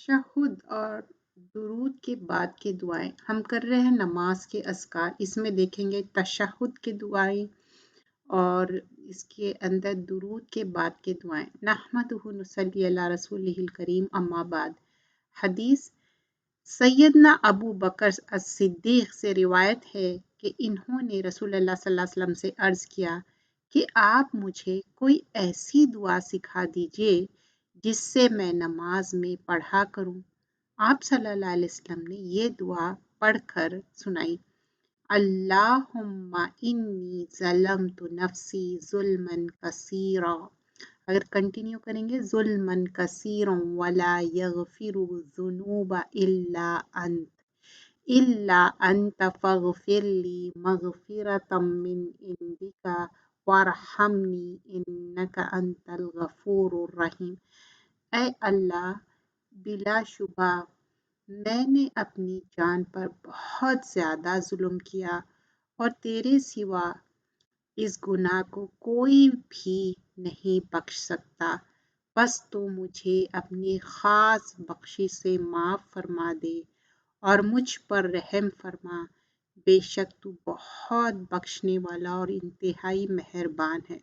तशहुद और दुरूद के बाद के दुआएं हम कर रहे हैं नमाज के अज़कार। इसमें देखेंगे तशहुद के दुआएं और इसके अंदर दुरूद के बाद के दुआएं। नहमदुहु नुसल्ली अला रसूलिहिल करीम, अम्मा बाद। हदीस सैयदना अबू बकर as-सिद्दीक़ से रिवायत है कि इन्होंने रसूलुल्लाह सल्लल्लाहु अलैहि वसल्लम से अर्ज़ किया कि आप मुझे कोई ऐसी दुआ सिखा दीजिए जिससे मैं नमाज में पढ़ा करूं। आप सल्लल्लाहु अलैहि वसल्लम ने ये दुआ पढ़कर सुनाई। अल्लाहुम्मा इन्नी ज़लमतु नफ्सी ज़ुल्मन कसीरा। अगर कंटिन्यू करेंगे ज़ुल्मन कसीरन वला यगफिरु ज़ुनूबा इल्ला अंत फ़ग़फ़िरली मग़फ़िरतम मिन इंदिका वरहमनी इन्नका अंतल गफ़ूरुर रहीम। ऐ अल्लाह, बिलाशुबा मैंने अपनी जान पर बहुत ज़्यादा जुल्म किया और तेरे सिवा इस गुनाह को कोई भी नहीं बख्श सकता। बस तो मुझे अपनी ख़ास बख्शिश से माफ़ फरमा दे और मुझ पर रहम फरमा। बेशक तू बहुत बख्शने वाला और इंतहाई मेहरबान है।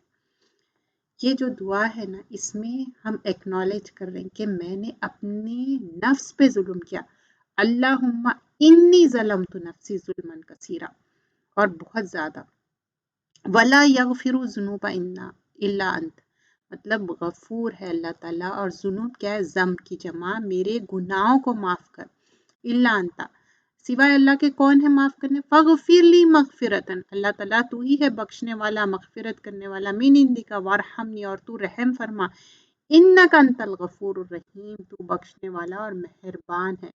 ये जो दुआ है ना, इसमें हम एक्नॉलेज कर रहे हैं कि मैंने अपने नफ्स पे जुल्म किया। अल्लाहुम्मा इन्नी ज़लमतु नफ्सी ज़ुल्मन कसीरा, और बहुत ज़्यादा। वला यगफिरु ज़ुनूबा इल्ला अंत, मतलब गफूर है अल्लाह ताला, और जुनूब क्या है, ज़म की जमा, मेरे गुनाहों को माफ़ कर। इल्ला अंता, सिवाय अल्लाह के कौन है माफ़ करने? फ़ग़फ़िरली मग़फ़िरतन, अल्लाह ताला तू ही है बख्शने वाला, मग़फ़िरत करने वाला। मिन इंदिका वरहमनी, और तू रहम फरमा। इन्नका अंतल गफ़ूरुर रहीम, तू बख्शने वाला और मेहरबान है।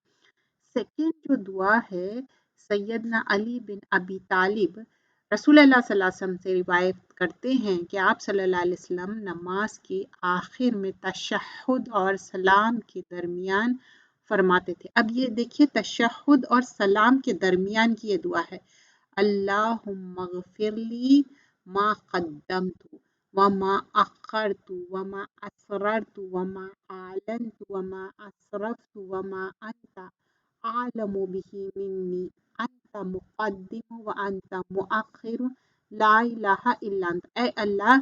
सेकंड जो दुआ है, सैयदना अली बिन अबी तालिब रसूलुल्लाह सल्लल्लाहु अलैहि वसल्लम से रिवायत करते हैं कि आप सल्लल्लाहु अलैहि वसल्लम नमाज के आखिर में तशहुद और सलाम के दरमियान फरमाते थे। अब ये देखिए, तशहुद और सलाम के दरमियान की ये दुआ है। अल्लाहुम्मा ग़फ़िरली मा क़द्दमतु व मा अख़रतु व मा असररतु व मा आलनतु व मा असरफ़तु व मा अंता आलमु बिही मिन्नी अंता मुक़द्दिमु व अंता मुअख़्ख़िरु ला इलाहा इल्ला अंत। ऐ अल्लाह,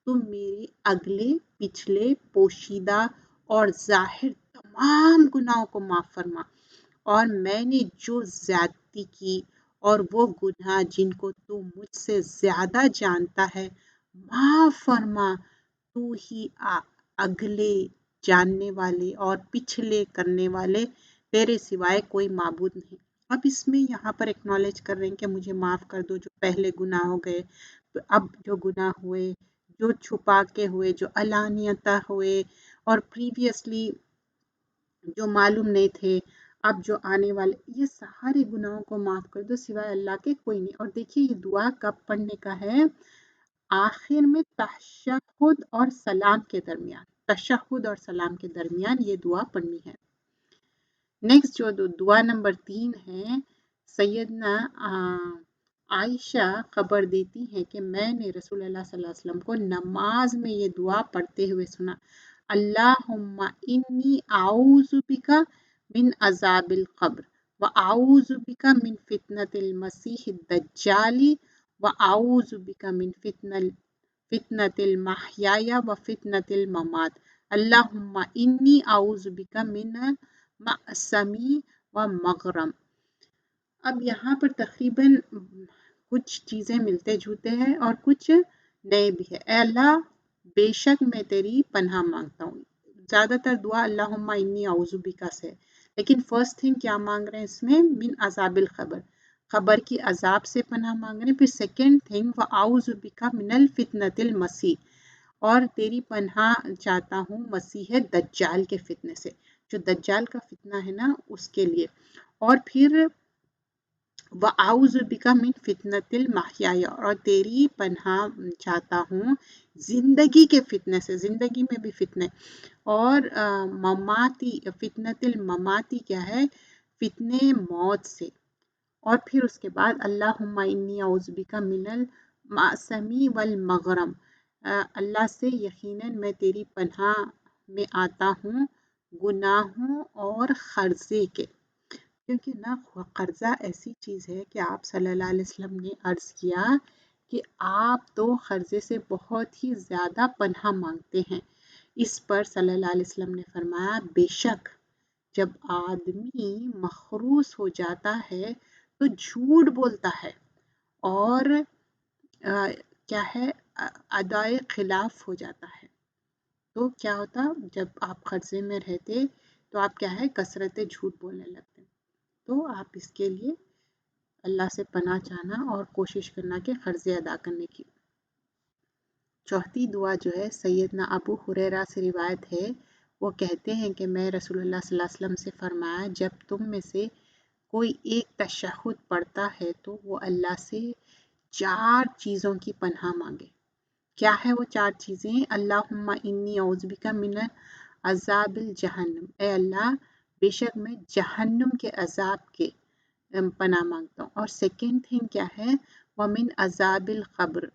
तुम मेरे अगले, पिछले, पोशीदा और ज़ाहिर तमाम गुनाहों को माफ़ फरमा, और मैंने जो ज़्यादती की और वो गुनाह जिनको तू मुझसे ज़्यादा जानता है, माफ़ फरमा। तू ही अगले जानने वाले और पिछले करने वाले, तेरे सिवाय कोई माबूद नहीं। अब इसमें यहाँ पर एक्नॉलेज कर रहे हैं कि मुझे माफ़ कर दो जो पहले गुनाह हो गए, तो अब जो गुनाह हुए, जो छुपा के हुए, जो अलानियता हुए, और प्रीवियसली जो मालूम नहीं थे, अब जो आने वाले, ये सारे गुनाहों को माफ़ कर दो, सिवाय अल्लाह के कोई नहीं। और देखिए, ये दुआ कब पढ़ने का है? आखिर में तशहुद और सलाम के दरमियान, तशहुद और सलाम के दरमियान ये दुआ पढ़नी है। नेक्स्ट जो दुआ नंबर 3 है, सैयदना आयशा खबर देती हैं कि मैंने रसूलुल्लाह सल्लल्लाहु अलैहि वसल्लम को नमाज में ये दुआ पढ़ते हुए सुना। अल्लाहुम्मा इन्नी आऊज़ु बिका मिन अज़ाबिल क़ब्र व आऊज़ु बिका मिन फितनतिल मसीहिद दज्जाली व आऊज़ु बिका मिन फितनतिल महयाया व फितनतिल ममात। अल्लाहुम्मा इन्नी आऊज़ु बिका मिन मअसमी व मग़रम। अब यहाँ पर तकरीबन कुछ चीज़ें मिलते जुलते हैं और कुछ नए भी है। ऐ अल्लाह, बेशक मैं तेरी पनाह मांगता हूँ। ज़्यादातर दुआ अल्लाहुम्मा इन्नी आऊज़ु बिका से, लेकिन फर्स्ट थिंग क्या मांग रहे हैं इसमें? मिन अज़ाबिल क़ब्र, क़ब्र की अजाब से पनाह मांग रहे हैं। फिर सेकेंड थिंग, व आऊज़ु बिका मिनल फितनतिल मसीह, और तेरी पनाह चाहता हूँ मसीह दज्जाल के फितने से, जो दज्जाल का फितना है ना, उसके लिए। और फिर व आऊज़ु बिका मिन फितनतिल महयाया, और तेरी पनाह चाहता हूँ ज़िंदगी के फितने से, ज़िंदगी में भी फितने। और ममाती, फितनतिल ममाती क्या है? फितने मौत से। और फिर उसके बाद अल्लाहुम्मा इन्नी आऊज़ु बिका मिनल मासमी वल मग़रम, अल्लाह से यकीनन मैं तेरी पनाह में आता हूँ गुनाहों और कर्जे के। क्योंकि ना कर्जा ऐसी चीज़ है कि आप सल्लल्लाहु अलैहि वसल्लम ने अर्ज़ किया कि आप तो कर्जे से बहुत ही ज़्यादा पनाह मांगते हैं। इस पर सल्लल्लाहु अलैहि वसल्लम ने फरमाया, बेशक जब आदमी मखरूस हो जाता है तो झूठ बोलता है और क्या है अदाए खिलाफ हो जाता है। तो क्या होता, जब आप कर्जे में रहते तो आप क्या है कसरत झूठ बोलने लगते। तो आप इसके लिए अल्लाह से पनाह चाहना और कोशिश करना कि कर्जे अदा करने की। चौथी दुआ जो है सैयदना अबू हुरैरा से रिवायत है, वो कहते हैं कि मैं रसूलुल्लाह सल्लल्लाहु अलैहि वसल्लम से फरमाया, जब तुम में से कोई एक तशहुद पढ़ता है तो वो अल्लाह से 4 चीज़ों की पनाह मांगे। क्या है वो 4 चीज़ें? अल्लाहुम्मा इन्नी औज़ुबिका मिन अज़ाबिल जहन्नम, ए अल्लाह बेशक मैं जहन्नम के अजाब के पनाह मांगता हूँ। और सेकंड थिंग क्या है? वमिन अज़ाबिल क़ब्र,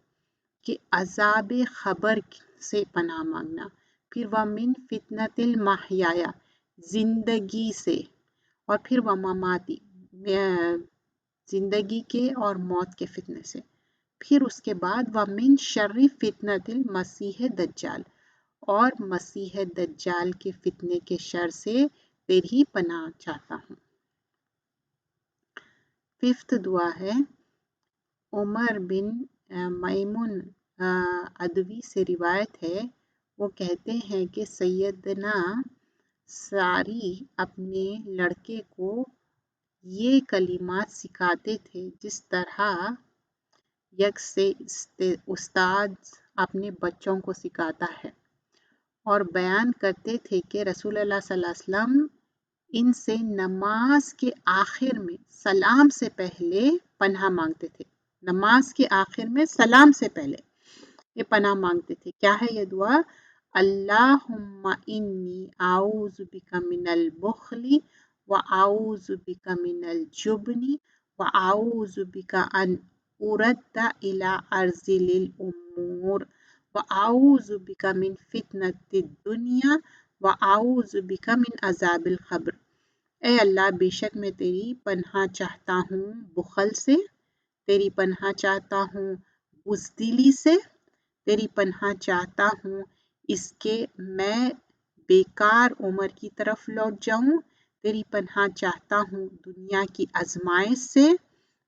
कि अजाब ख़बर से पनाह मांगना। फिर वमिन फितनतिल महयाया, ज़िंदगी से। और फिर वममाती, ज़िंदगी के और मौत के फितने से। फिर उसके बाद वमिन शर्रि फितनतिल मसीह दज्जाल, और मसीह दज्जाल के फितने के शर से तेरी पनाह चाहता हूँ। फिफ्थ दुआ है उमर बिन मैमून अदवी से रिवायत है, वो कहते हैं कि सैयदना सारी अपने लड़के को ये कलिमात सिखाते थे जिस तरह एक से उस्ताद अपने बच्चों को सिखाता है, और बयान करते थे कि रसूलुल्लाह सल्लल्लाहु अलैहि वसल्लम इनसे नमाज के आखिर में सलाम से पहले पनाह मांगते थे। नमाज के आखिर में सलाम से पहले ये पनाह मांगते थे। क्या है ये दुआ? अल्लाहुम्मा इन्नी आऊज़ु बिका मिनल बुख्ली व आऊज़ु बिका मिनल जुबनी व आऊज़ु बिका अन उरद्दा इला अर्ज़िलिल उमूर व आऊज़ु बिका मिन फितनतिद दुनिया व आऊज़ु बिका मिन अज़ाबिल क़ब्र। ए अल्लाह बेशक मैं तेरी पनाह चाहता हूँ बुखल से, तेरी पनाह चाहता हूँ बुज़दिली से, तेरी पनाह चाहता हूँ इसके मैं बेकार उम्र की तरफ लौट जाऊँ, तेरी पनाह चाहता हूँ दुनिया की आजमाइश से,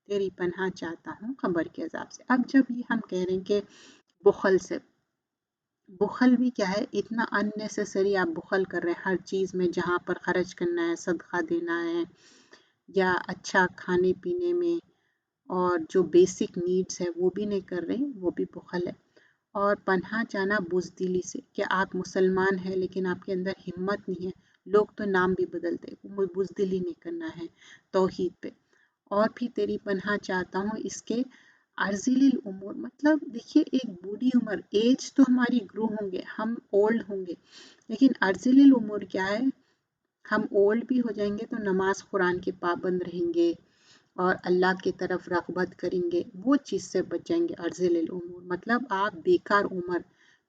तेरी पनाह चाहता हूँ कब्र के अजाब से। अब जब ये हम कह रहे हैं कि बुखल से, बुखल भी क्या है, इतना अननेसेसरी आप बुखल कर रहे हैं हर चीज़ में, जहाँ पर खर्च करना है, सदका देना है या अच्छा खाने पीने में, और जो बेसिक नीड्स है वो भी नहीं कर रहे, वो भी बुखल है। और पनाह चाहना बुज़दिली से, कि आप मुसलमान हैं लेकिन आपके अंदर हिम्मत नहीं है, लोग तो नाम भी बदलते, बुज़दिली नहीं करना है तौहीद पे। और फिर तेरी पनाह चाहता हूँ इसके अर्जिलिल उमूर, मतलब देखिए एक बूढ़ी उम्र, एज तो हमारी ग्रो होंगे, हम ओल्ड होंगे, लेकिन अर्जिलिल उमूर क्या है? हम ओल्ड भी हो जाएंगे तो नमाज कुरान के पाबंद रहेंगे और अल्लाह की तरफ रग़बत करेंगे, वो चीज़ से बच जाएंगे। अर्जिलिल उमूर मतलब आप बेकार उम्र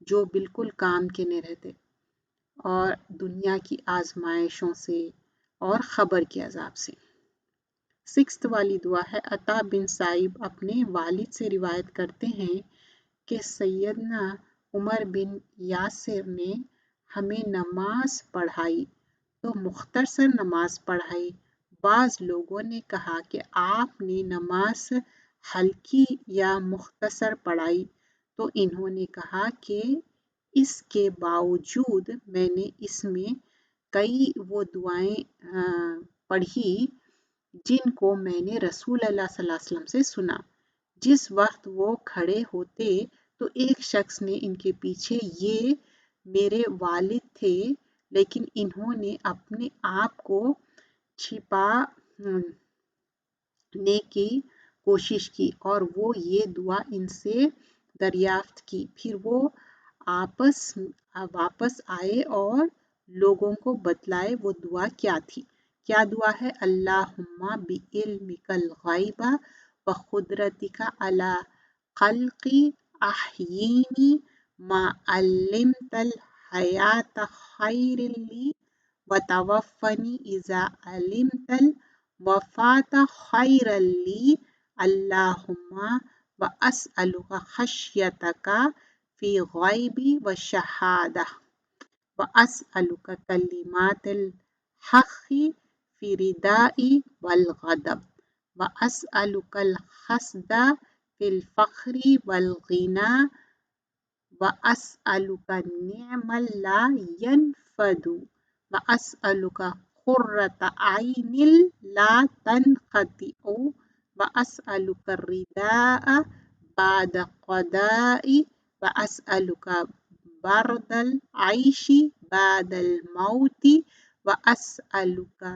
जो बिल्कुल काम के नहीं रहते, और दुनिया की आजमाइशों से और ख़बर के अजाब से। सिक्स्थ वाली दुआ है, अता बिन साइब अपने वालिद से रिवायत करते हैं कि सैयदना उमर बिन यासिर ने हमें नमाज पढ़ाई, तो मुख्तसर नमाज पढ़ाई। बाज़ लोगों ने कहा कि आपने नमाज हल्की या मुख्तसर पढ़ाई, तो इन्होंने कहा कि इसके बावजूद मैंने इसमें कई वो दुआएं पढ़ी जिनको मैंने रसूल अल्लाह सल्लल्लाहु अलैहि वसल्लम से सुना। जिस वक्त वो खड़े होते तो एक शख्स ने इनके पीछे, ये मेरे वालिद थे लेकिन इन्होंने अपने आप को छिपाने की कोशिश की, और वो ये दुआ इनसे दरियाफ्त की। फिर वो वापस आए और लोगों को बतलाए वो दुआ क्या थी। क्या दुआ है? अल्लाहुम्मा बिइल्मिकल गैबा व कुदरतिका अला खल्क़ी अहयीनी मा अल्लिमतल हयात खैरिल ली वतवफ़नी इज़ा अलिमतल वफ़ात खैरल ली अल्लाहुम्मा व अस्अलुका खश्यतका फ़ी गैबी व शहादा व अस्अलुका कलिमातिल हक़्क़ि फ़ी रिदाई वल गदब व अस्अलुकल हस्दा फ़िल फ़ख्रि वल गिना व अस्अलुका निअमल ला यनफ़दु व अस्अलुका क़ुर्रता ऐनिल ला तनक़तिउ व अस्अलुका रिदाअ बाद क़दाई व अस्अलुका बरदल ऐशि बादल मौति व अस्अलुका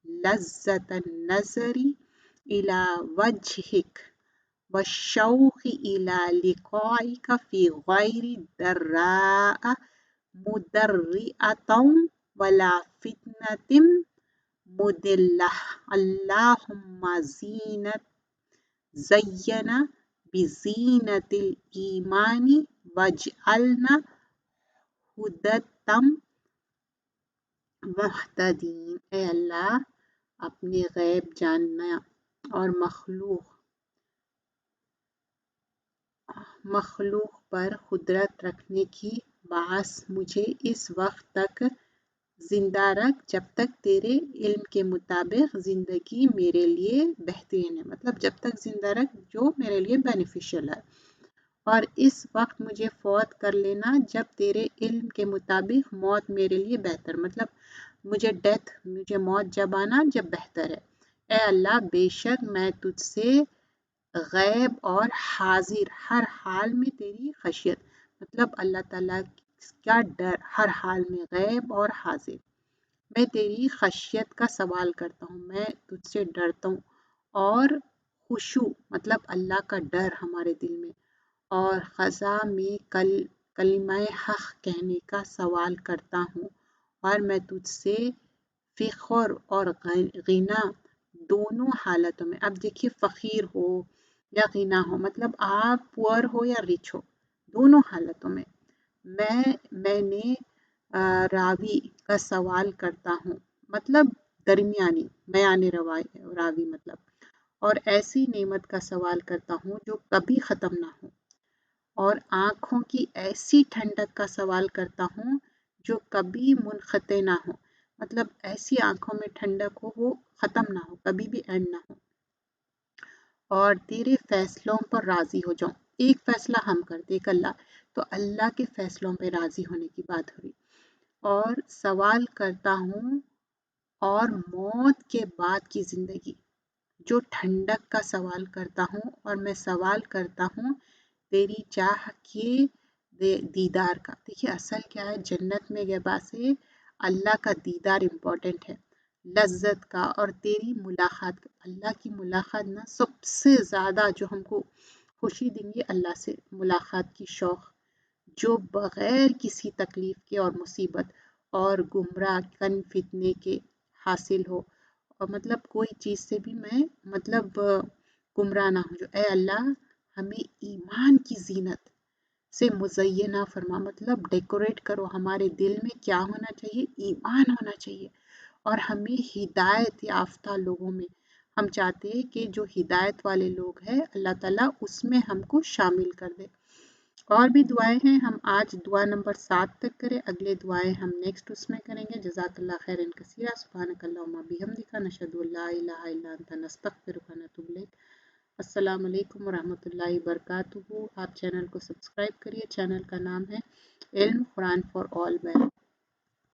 लज़्ज़तन नज़री इला वजहिक والشوق إلى لقائك في غير ضراء مضرة ولا فتنة مضلة اللهم زينا بزينة الإيمان واجعلنا هداة مهتدين۔ اے اللہ اپنے غیب جاننا اور مخلوق پر قدرت رکھنے کی باعث مجھے اس وقت تک زندہ رکھ جب تک تیرے علم کے مطابق زندگی میرے لیے بہترین ہے، مطلب جب تک زندہ رکھ جو میرے لیے بینیفیشل ہے، اور اس وقت مجھے فوت کر لینا جب تیرے علم کے مطابق موت میرے لیے بہتر، مطلب مجھے موت جب آنا جب بہتر ہے۔ اے اللہ بے شک میں تجھ سے غیب اور حاضر ہر حال میں تیری خشیت، مطلب اللہ تعالیٰ کا ڈر ہر حال میں غیب اور حاضر، میں تیری خشیت کا سوال کرتا ہوں، میں تجھ سے ڈرتا ہوں، اور خشوع مطلب اللہ کا ڈر ہمارے دل میں، اور قضا میں کلمہ حق کہنے کا سوال کرتا ہوں، اور میں تجھ سے فخر اور غنا دونوں حالتوں میں، اب دیکھیے فقیر ہو یا غنا ہو، مطلب آپ پور ہو یا رچ ہو، دونوں حالتوں میں میں نے راوی کا سوال کرتا ہوں، مطلب درمیانی میان راوی مطلب، اور ایسی نعمت کا سوال کرتا ہوں جو کبھی ختم نہ ہو، اور آنکھوں کی ایسی ٹھنڈک کا سوال کرتا ہوں جو کبھی منقطع نہ ہو، مطلب ایسی آنکھوں میں ٹھنڈک ہو وہ ختم نہ ہو، کبھی بھی اینڈ نہ ہو، اور تیرے فیصلوں پر راضی ہو جاؤں۔ ایک فیصلہ ہم کرتے ایک اللہ، تو اللہ کے فیصلوں پہ راضی ہونے کی بات ہو رہی، اور سوال کرتا ہوں اور موت کے بعد کی زندگی جو ٹھنڈک کا سوال کرتا ہوں، اور میں سوال کرتا ہوں تیری چاہ کے دیدار کا۔ دیکھیے اصل کیا ہے، جنت میں گئے سے اللہ کا دیدار امپورٹنٹ ہے، لذت کا اور تیری ملاقات کا، اللہ کی ملاقات نا سب سے زیادہ جو ہم کو خوشی دیں گے اللہ سے ملاقات کی شوق، جو بغیر کسی تکلیف کے اور مصیبت اور گمراہ کن فتنے کے حاصل ہو، اور مطلب کوئی چیز سے بھی میں مطلب گمراہ نہ ہو جو، اے اللہ ہمیں ایمان کی زینت سے مزینہ فرما، مطلب ڈیکوریٹ کرو، ہمارے دل میں کیا ہونا چاہیے، ایمان ہونا چاہیے، اور ہمیں ہدایت یافتہ لوگوں میں ہم چاہتے ہیں کہ جو ہدایت والے لوگ ہیں اللہ تعالیٰ اس میں ہم کو شامل کر دے۔ اور بھی دعائیں ہیں، ہم آج دعا نمبر 7 تک کریں، اگلے دعائیں ہم نیکسٹ اس میں کریں گے۔ جزاک اللہ خیرا کثیرا، سبحانک اللہم بحمدک، نشہد ان لا الہ الا انت، نستغفرک و نتوب الیک۔ السلام علیکم ورحمۃ اللہ وبرکاتہ۔ آپ چینل کو سبسکرائب کریے، چینل کا نام ہے علم قرآن فار آل۔